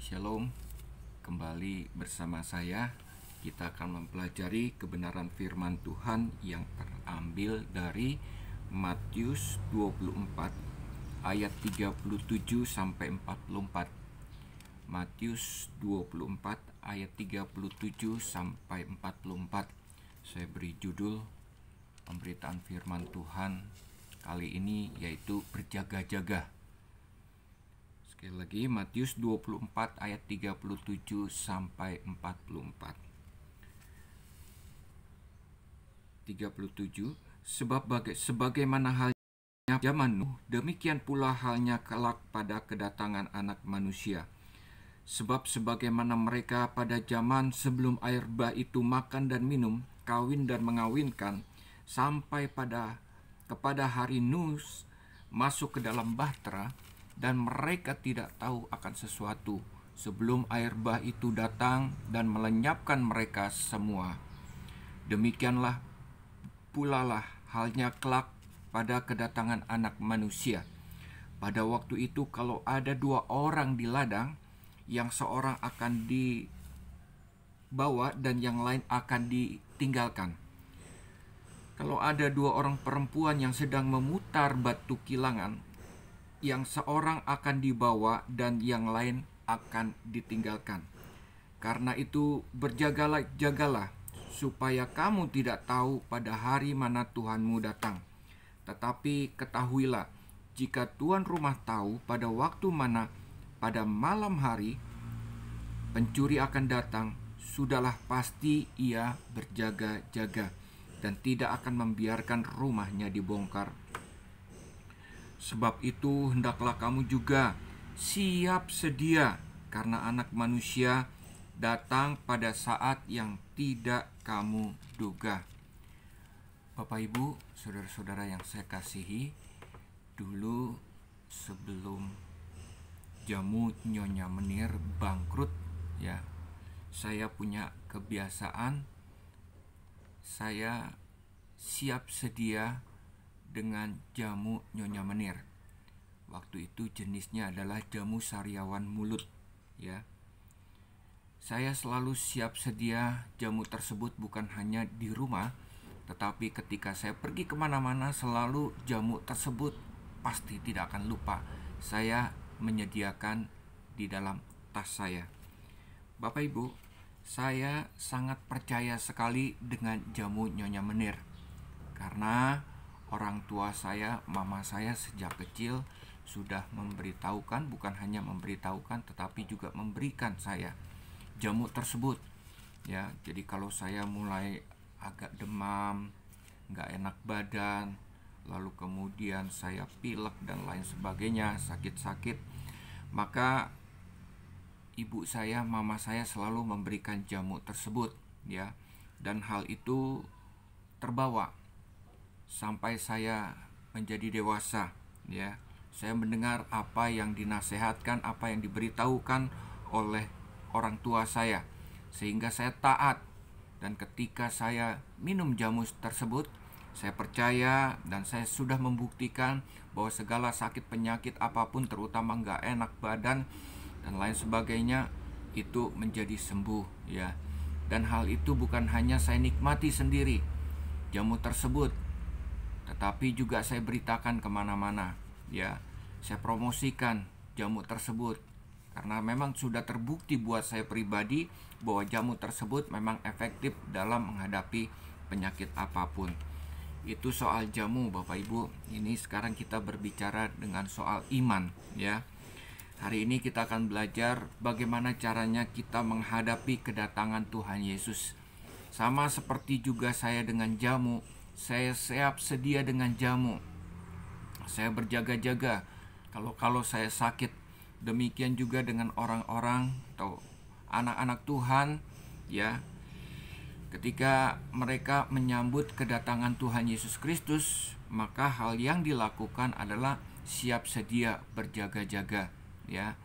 Shalom, kembali bersama saya. Kita akan mempelajari kebenaran firman Tuhan yang terambil dari Matius 24 ayat 37 sampai 44. Matius 24 ayat 37 sampai 44. Saya beri judul pemberitaan firman Tuhan kali ini yaitu berjaga-jaga. Sekali lagi, Matius 24 ayat 37 sampai 44. 37. Sebagaimana halnya zaman Nuh, demikian pula halnya kelak pada kedatangan Anak Manusia. Sebab sebagaimana mereka pada zaman sebelum air bah itu makan dan minum, kawin dan mengawinkan, sampai kepada hari Nuh masuk ke dalam bahtera, dan mereka tidak tahu akan sesuatu sebelum air bah itu datang dan melenyapkan mereka semua. Demikianlah pula lah halnya kelak pada kedatangan Anak Manusia. Pada waktu itu kalau ada 2 orang di ladang, yang seorang akan dibawa dan yang lain akan ditinggalkan. Kalau ada 2 orang perempuan yang sedang memutar batu kilangan, yang seorang akan dibawa dan yang lain akan ditinggalkan. Karena itu berjagalah, supaya kamu tidak tahu pada hari mana Tuhanmu datang. Tetapi ketahuilah, jika tuan rumah tahu pada waktu mana pada malam hari pencuri akan datang, sudahlah pasti ia berjaga-jaga dan tidak akan membiarkan rumahnya dibongkar. Sebab itu hendaklah kamu juga siap sedia, karena Anak Manusia datang pada saat yang tidak kamu duga. Bapak, Ibu, saudara-saudara yang saya kasihi, dulu sebelum jamu Nyonya Menir bangkrut, ya, saya punya kebiasaan, saya siap sedia dengan jamu Nyonya Menir. Waktu itu jenisnya adalah jamu sariawan mulut, ya. Saya selalu siap sedia jamu tersebut, bukan hanya di rumah, tetapi ketika saya pergi kemana-mana selalu jamu tersebut pasti tidak akan lupa. Saya menyediakan di dalam tas saya. Bapak Ibu, saya sangat percaya sekali dengan jamu Nyonya Menir, karena orang tua saya, mama saya sejak kecil sudah memberitahukan, bukan hanya memberitahukan tetapi juga memberikan saya jamu tersebut, ya. Jadi kalau saya mulai agak demam, nggak enak badan, lalu kemudian saya pilek dan lain sebagainya, sakit-sakit, maka ibu saya, mama saya selalu memberikan jamu tersebut, ya. Dan hal itu terbawa sampai saya menjadi dewasa, ya. Saya mendengar apa yang dinasehatkan, apa yang diberitahukan oleh orang tua saya, sehingga saya taat. Dan ketika saya minum jamu tersebut, saya percaya dan saya sudah membuktikan bahwa segala sakit penyakit apapun, terutama nggak enak badan dan lain sebagainya, itu menjadi sembuh, ya. Dan hal itu bukan hanya saya nikmati sendiri jamu tersebut, tetapi juga saya beritakan kemana-mana, ya. Saya promosikan jamu tersebut, karena memang sudah terbukti buat saya pribadi bahwa jamu tersebut memang efektif dalam menghadapi penyakit apapun. Itu soal jamu, Bapak Ibu. Ini sekarang kita berbicara dengan soal iman, ya. Hari ini kita akan belajar bagaimana caranya kita menghadapi kedatangan Tuhan Yesus. Sama seperti juga saya dengan jamu, saya siap sedia dengan jamu. Saya berjaga-jaga kalau saya sakit. Demikian juga dengan orang-orang atau anak-anak Tuhan, ya. Ketika mereka menyambut kedatangan Tuhan Yesus Kristus, maka hal yang dilakukan adalah siap sedia berjaga-jaga, ya.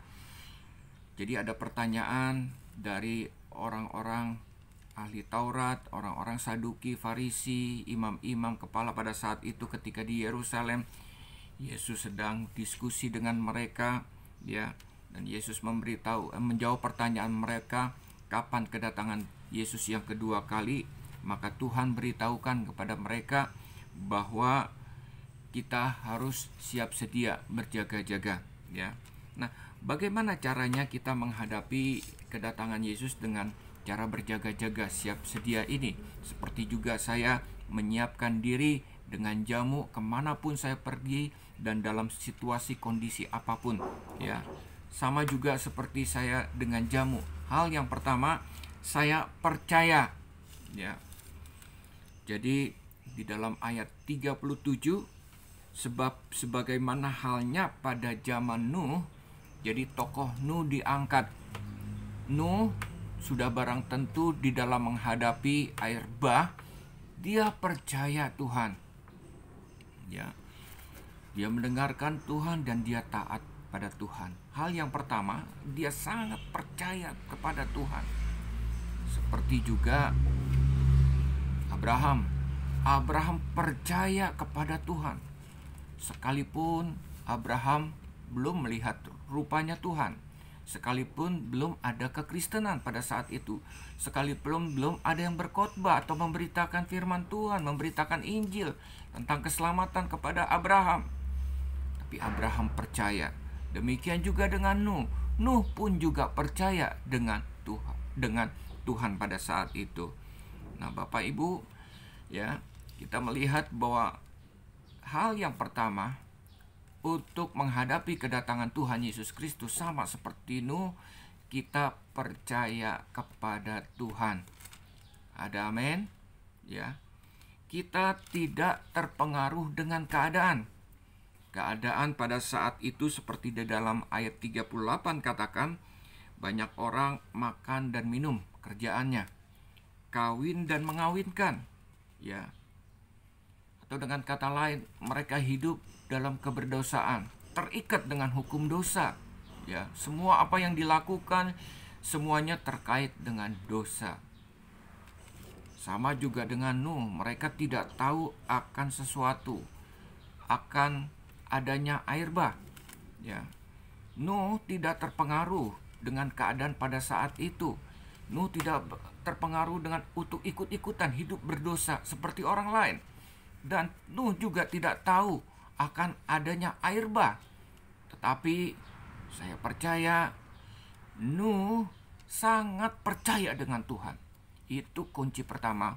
Jadi ada pertanyaan dari orang-orang ahli Taurat, orang-orang Saduki, Farisi, imam-imam kepala pada saat itu ketika di Yerusalem. Yesus sedang diskusi dengan mereka, ya. Dan Yesus menjawab pertanyaan mereka, kapan kedatangan Yesus yang kedua kali. Maka Tuhan beritahukan kepada mereka bahwa kita harus siap sedia, berjaga-jaga, ya. Nah, bagaimana caranya kita menghadapi kedatangan Yesus dengan cara berjaga-jaga, siap sedia ini? Seperti juga saya menyiapkan diri dengan jamu kemanapun saya pergi dan dalam situasi kondisi apapun, ya. Sama juga seperti saya dengan jamu. Hal yang pertama, saya percaya, ya. Jadi di dalam ayat 37, sebab sebagaimana halnya pada zaman Nuh, jadi tokoh Nuh diangkat. Nuh sudah barang tentu di dalam menghadapi air bah, dia percaya Tuhan, ya. Dia mendengarkan Tuhan dan dia taat pada Tuhan. Hal yang pertama, dia sangat percaya kepada Tuhan. Seperti juga Abraham. Abraham percaya kepada Tuhan. Sekalipun Abraham belum melihat rupanya Tuhan, sekalipun belum ada kekristenan pada saat itu, sekalipun belum ada yang berkhotbah atau memberitakan firman Tuhan, memberitakan Injil tentang keselamatan kepada Abraham, tapi Abraham percaya. Demikian juga dengan Nuh. Nuh pun juga percaya dengan Tuhan pada saat itu. Nah, Bapak Ibu, ya, kita melihat bahwa hal yang pertama untuk menghadapi kedatangan Tuhan Yesus Kristus sama seperti Nuh, kita percaya kepada Tuhan. Ada amin? Ya. Kita tidak terpengaruh dengan keadaan. Keadaan pada saat itu seperti di dalam ayat 38 katakan, banyak orang makan dan minum, kerjaannya kawin dan mengawinkan, ya. Atau dengan kata lain, mereka hidup dalam keberdosaan, terikat dengan hukum dosa, ya. Semua apa yang dilakukan semuanya terkait dengan dosa. Sama juga dengan Nuh, mereka tidak tahu akan sesuatu, akan adanya air bah, ya. Nuh tidak terpengaruh dengan keadaan pada saat itu. Nuh tidak terpengaruh dengan untuk ikut-ikutan hidup berdosa seperti orang lain. Dan Nuh juga tidak tahu akan adanya air bah. Tetapi saya percaya Nuh sangat percaya dengan Tuhan. Itu kunci pertama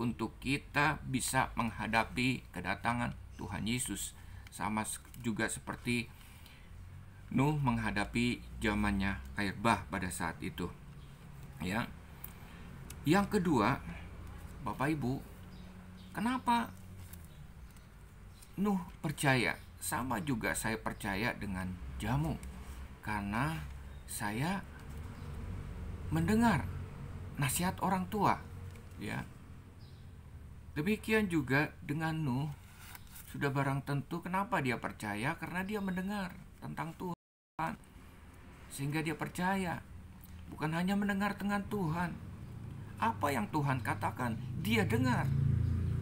untuk kita bisa menghadapi kedatangan Tuhan Yesus. Sama juga seperti Nuh menghadapi zamannya air bah pada saat itu, ya. Yang kedua, Bapak Ibu, kenapa Nuh percaya? Sama juga saya percaya dengan jamu, karena saya mendengar nasihat orang tua, ya. Demikian juga dengan Nuh, sudah barang tentu kenapa dia percaya, karena dia mendengar tentang Tuhan, sehingga dia percaya. Bukan hanya mendengar dengan Tuhan, apa yang Tuhan katakan dia dengar.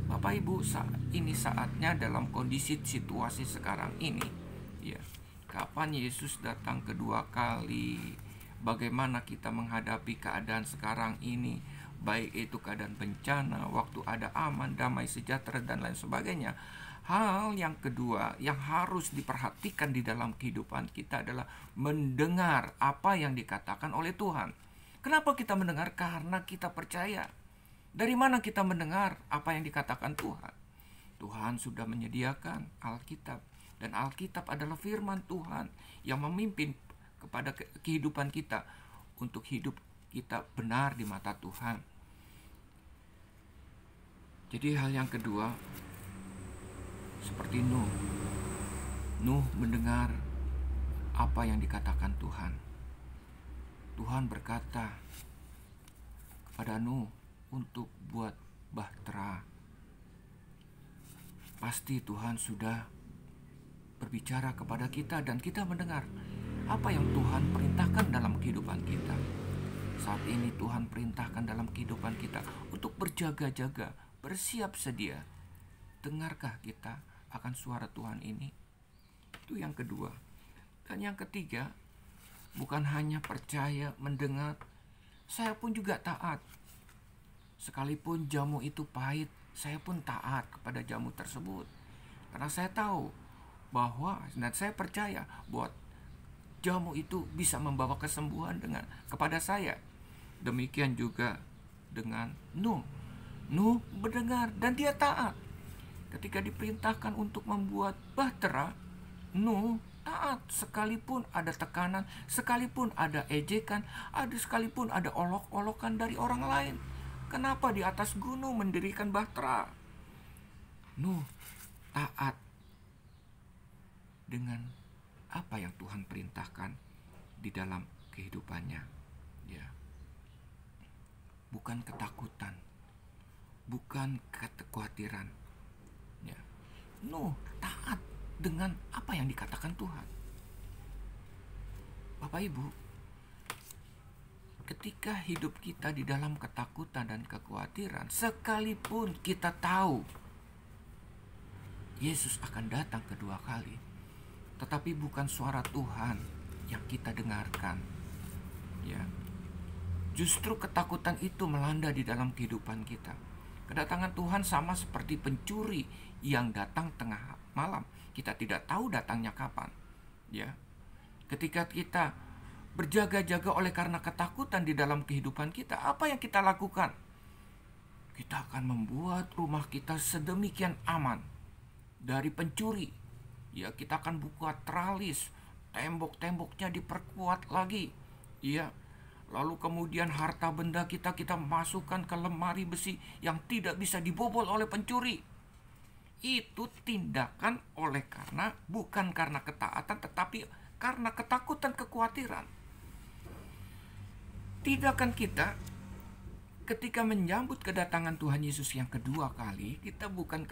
Bapak Ibu, ini saatnya dalam kondisi situasi sekarang ini, ya. Kapan Yesus datang kedua kali? Bagaimana kita menghadapi keadaan sekarang ini, baik itu keadaan bencana, waktu ada aman, damai, sejahtera, dan lain sebagainya. Hal yang kedua yang harus diperhatikan di dalam kehidupan kita adalah mendengar apa yang dikatakan oleh Tuhan. Kenapa kita mendengar? Karena kita percaya. Dari mana kita mendengar apa yang dikatakan Tuhan? Tuhan sudah menyediakan Alkitab, dan Alkitab adalah firman Tuhan yang memimpin kepada kehidupan kita untuk hidup kita benar di mata Tuhan. Jadi hal yang kedua, seperti Nuh. Nuh mendengar apa yang dikatakan Tuhan. Tuhan berkata kepada Nuh untuk buat bahtera. Pasti Tuhan sudah berbicara kepada kita dan kita mendengar apa yang Tuhan perintahkan dalam kehidupan kita. Saat ini Tuhan perintahkan dalam kehidupan kita untuk berjaga-jaga, bersiap sedia. Dengarkah kita akan suara Tuhan ini? Itu yang kedua. Dan yang ketiga, bukan hanya percaya, mendengar, saya pun juga taat. Sekalipun jamu itu pahit, saya pun taat kepada jamu tersebut. Karena saya tahu bahwa, dan saya percaya bahwa jamu itu bisa membawa kesembuhan kepada saya. Demikian juga dengan Nuh. Nuh mendengar dan dia taat. Ketika diperintahkan untuk membuat bahtera, Nuh taat sekalipun ada tekanan, sekalipun ada ejekan, sekalipun ada olok-olokan dari orang lain. Kenapa di atas gunung mendirikan bahtera? Nuh taat dengan apa yang Tuhan perintahkan di dalam kehidupannya. Ya. Bukan ketakutan, bukan kekhawatiran. Ya. Nuh taat dengan apa yang dikatakan Tuhan. Bapak Ibu, ketika hidup kita di dalam ketakutan dan kekhawatiran, sekalipun kita tahu Yesus akan datang kedua kali, tetapi bukan suara Tuhan yang kita dengarkan. Ya. Justru ketakutan itu melanda di dalam kehidupan kita. Kedatangan Tuhan sama seperti pencuri yang datang tengah malam. Kita tidak tahu datangnya kapan. Ya. Ketika kita berjaga-jaga oleh karena ketakutan di dalam kehidupan kita, apa yang kita lakukan? Kita akan membuat rumah kita sedemikian aman dari pencuri. Ya, kita akan buka teralis, tembok-temboknya diperkuat lagi. Ya, lalu kemudian harta benda kita masukkan ke lemari besi yang tidak bisa dibobol oleh pencuri. Itu tindakan bukan karena ketaatan, tetapi karena ketakutan, kekhawatiran. Tindakan kita ketika menyambut kedatangan Tuhan Yesus yang kedua kali, kita bukan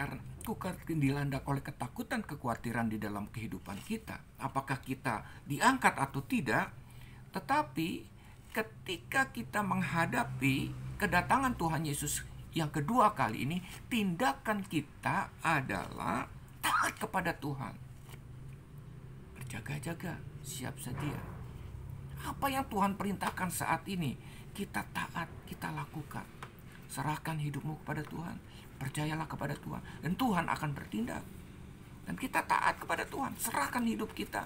dilanda oleh ketakutan, kekhawatiran di dalam kehidupan kita, apakah kita diangkat atau tidak, tetapi ketika kita menghadapi kedatangan Tuhan Yesus yang kedua kali ini, tindakan kita adalah taat kepada Tuhan. Berjaga-jaga, siap sedia. Apa yang Tuhan perintahkan saat ini, kita taat, kita lakukan. Serahkan hidupmu kepada Tuhan, percayalah kepada Tuhan, dan Tuhan akan bertindak. Dan kita taat kepada Tuhan, serahkan hidup kita,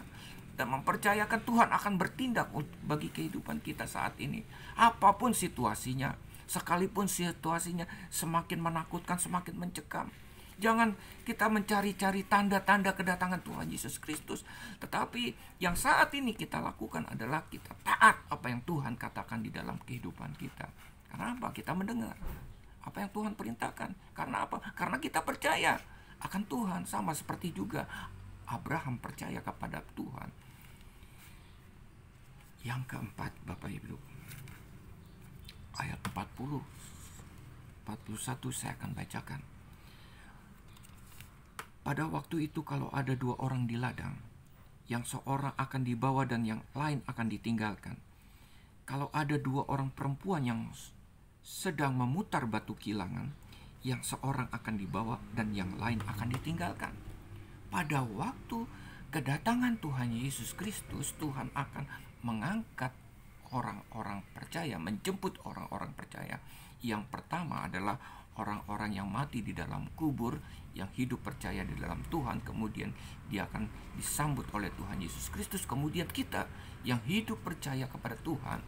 dan mempercayakan Tuhan akan bertindak bagi kehidupan kita saat ini. Apapun situasinya, sekalipun situasinya semakin menakutkan, semakin mencekam, jangan kita mencari-cari tanda-tanda kedatangan Tuhan Yesus Kristus. Tetapi yang saat ini kita lakukan adalah kita taat apa yang Tuhan katakan di dalam kehidupan kita. Karena apa? Kita mendengar apa yang Tuhan perintahkan. Karena apa? Karena kita percaya akan Tuhan. Sama seperti juga Abraham percaya kepada Tuhan. Yang keempat, Bapak Ibu, ayat 41 saya akan bacakan. Pada waktu itu kalau ada 2 orang di ladang, yang seorang akan dibawa dan yang lain akan ditinggalkan. Kalau ada 2 orang perempuan yang sedang memutar batu kilangan, yang seorang akan dibawa dan yang lain akan ditinggalkan. Pada waktu kedatangan Tuhan Yesus Kristus, Tuhan akan mengangkat orang-orang percaya, menjemput orang-orang percaya. Yang pertama adalah orang-orang yang mati di dalam kubur, yang hidup percaya di dalam Tuhan, kemudian dia akan disambut oleh Tuhan Yesus Kristus. Kemudian kita yang hidup percaya kepada Tuhan,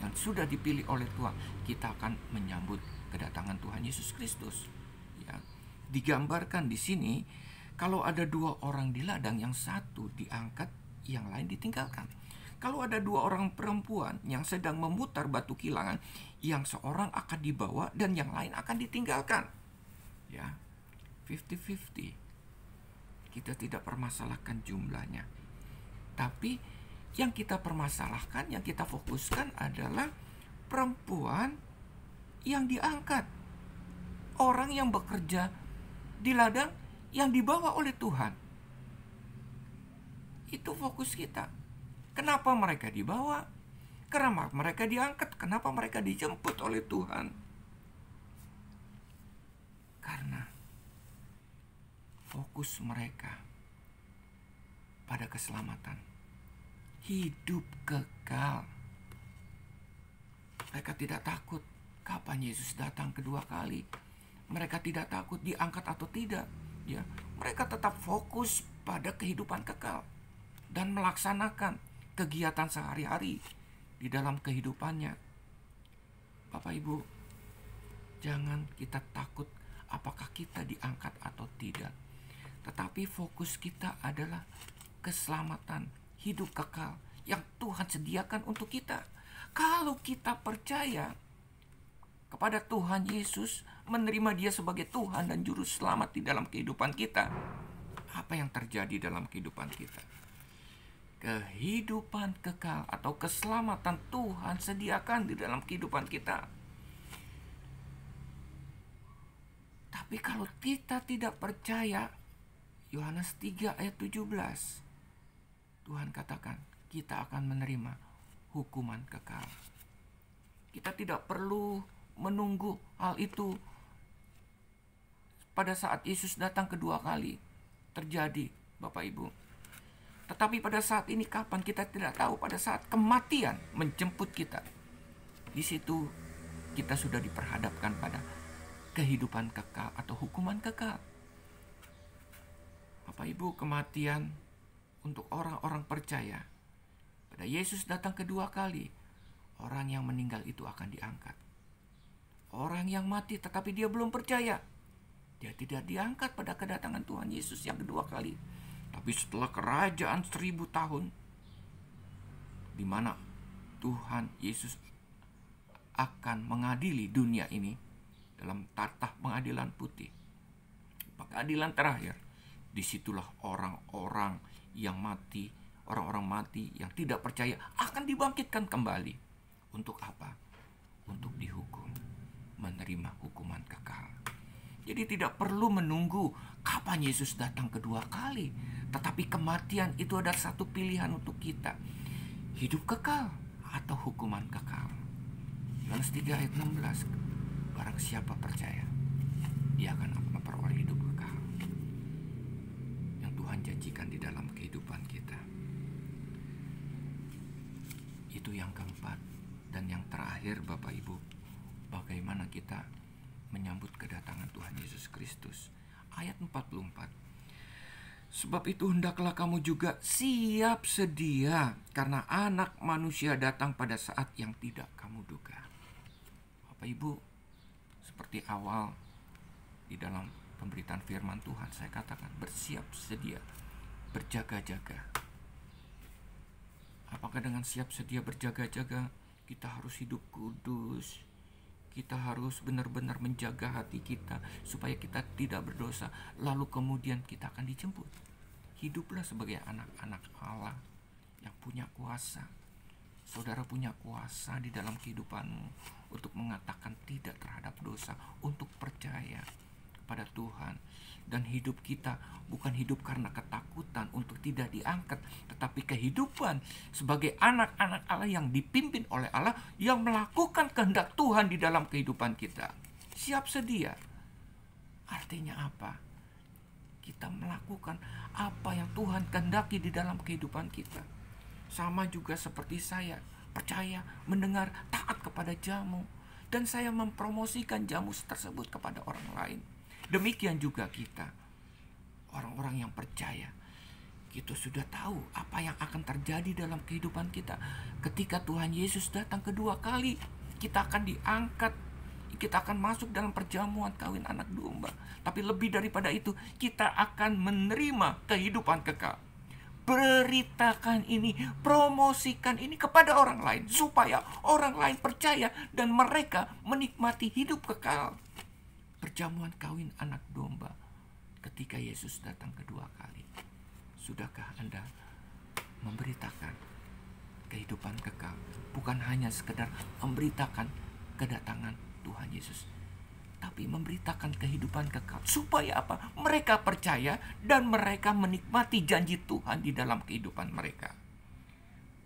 yang sudah dipilih oleh Tuhan, kita akan menyambut kedatangan Tuhan Yesus Kristus. Ya, digambarkan di sini kalau ada 2 orang di ladang, yang satu diangkat, yang lain ditinggalkan. Kalau ada 2 orang perempuan yang sedang memutar batu kilangan, yang seorang akan dibawa dan yang lain akan ditinggalkan. Ya, 50-50. Kita tidak permasalahkan jumlahnya, tapi yang kita permasalahkan, yang kita fokuskan adalah perempuan yang diangkat, orang yang bekerja di ladang yang dibawa oleh Tuhan. Itu fokus kita. Kenapa mereka dibawa? Kenapa mereka diangkat? Kenapa mereka dijemput oleh Tuhan? Karena fokus mereka pada keselamatan, hidup kekal. Mereka tidak takut kapan Yesus datang kedua kali. Mereka tidak takut diangkat atau tidak. Ya, mereka tetap fokus pada kehidupan kekal dan melaksanakan kegiatan sehari-hari di dalam kehidupannya. Bapak Ibu, jangan kita takut apakah kita diangkat atau tidak. Tetapi fokus kita adalah keselamatan, hidup kekal yang Tuhan sediakan untuk kita. Kalau kita percaya kepada Tuhan Yesus, menerima Dia sebagai Tuhan dan Juru Selamat di dalam kehidupan kita, apa yang terjadi dalam kehidupan kita? Kehidupan kekal atau keselamatan Tuhan sediakan di dalam kehidupan kita. Tapi kalau kita tidak percaya, Yohanes 3 ayat 17, Tuhan katakan kita akan menerima hukuman kekal. Kita tidak perlu menunggu hal itu pada saat Yesus datang kedua kali terjadi, Bapak Ibu. Tetapi pada saat ini kapan kita tidak tahu, pada saat kematian menjemput kita. Di situ kita sudah diperhadapkan pada kehidupan kekal atau hukuman kekal. Bapak Ibu, kematian untuk orang-orang percaya, pada Yesus datang kedua kali, orang yang meninggal itu akan diangkat. Orang yang mati tetapi dia belum percaya, dia tidak diangkat pada kedatangan Tuhan Yesus yang kedua kali. Tapi setelah kerajaan 1000 tahun, di mana Tuhan Yesus akan mengadili dunia ini dalam tahta pengadilan putih, pengadilan terakhir, disitulah orang-orang yang mati, orang-orang mati yang tidak percaya akan dibangkitkan kembali. Untuk apa? Untuk dihukum, menerima hukuman kekal. Jadi tidak perlu menunggu kapan Yesus datang kedua kali, tetapi kematian itu adalah satu pilihan untuk kita. Hidup kekal atau hukuman kekal. Yohanes 3 ayat 16, barang siapa percaya, dia akan memperoleh hidup kekal yang Tuhan janjikan di dalam kehidupan kita. Itu yang keempat. Dan yang terakhir, Bapak Ibu, bagaimana kita menyambut kedatangan Tuhan Yesus Kristus. Ayat 44. Sebab itu hendaklah kamu juga siap sedia, karena anak manusia datang pada saat yang tidak kamu duga. Bapak Ibu, seperti awal di dalam pemberitaan firman Tuhan saya katakan, bersiap sedia, berjaga-jaga. Apakah dengan siap sedia berjaga-jaga kita harus hidup kudus? Kita harus benar-benar menjaga hati kita supaya kita tidak berdosa, lalu kemudian kita akan dijemput. Hiduplah sebagai anak-anak Allah yang punya kuasa. Saudara punya kuasa di dalam kehidupanmu untuk mengatakan tidak terhadap dosa, untuk percaya kepada Tuhan. Dan hidup kita bukan hidup karena ketakutan untuk tidak diangkat, tetapi kehidupan sebagai anak-anak Allah yang dipimpin oleh Allah, yang melakukan kehendak Tuhan di dalam kehidupan kita. Siap sedia. Artinya apa? Kita melakukan apa yang Tuhan kehendaki di dalam kehidupan kita. Sama juga seperti saya, percaya, mendengar, taat kepada jamu, dan saya mempromosikan jamu tersebut kepada orang lain. Demikian juga kita, orang-orang yang percaya, kita sudah tahu apa yang akan terjadi dalam kehidupan kita. Ketika Tuhan Yesus datang kedua kali, kita akan diangkat, kita akan masuk dalam perjamuan kawin anak domba. Tapi lebih daripada itu, kita akan menerima kehidupan kekal. Beritakan ini, promosikan ini kepada orang lain, supaya orang lain percaya dan mereka menikmati hidup kekal. Perjamuan kawin anak domba ketika Yesus datang kedua kali. Sudahkah Anda memberitakan kehidupan kekal? Bukan hanya sekedar memberitakan kedatangan Tuhan Yesus, tapi memberitakan kehidupan kekal. Supaya apa? Mereka percaya dan mereka menikmati janji Tuhan di dalam kehidupan mereka.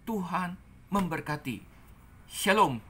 Tuhan memberkati. Shalom.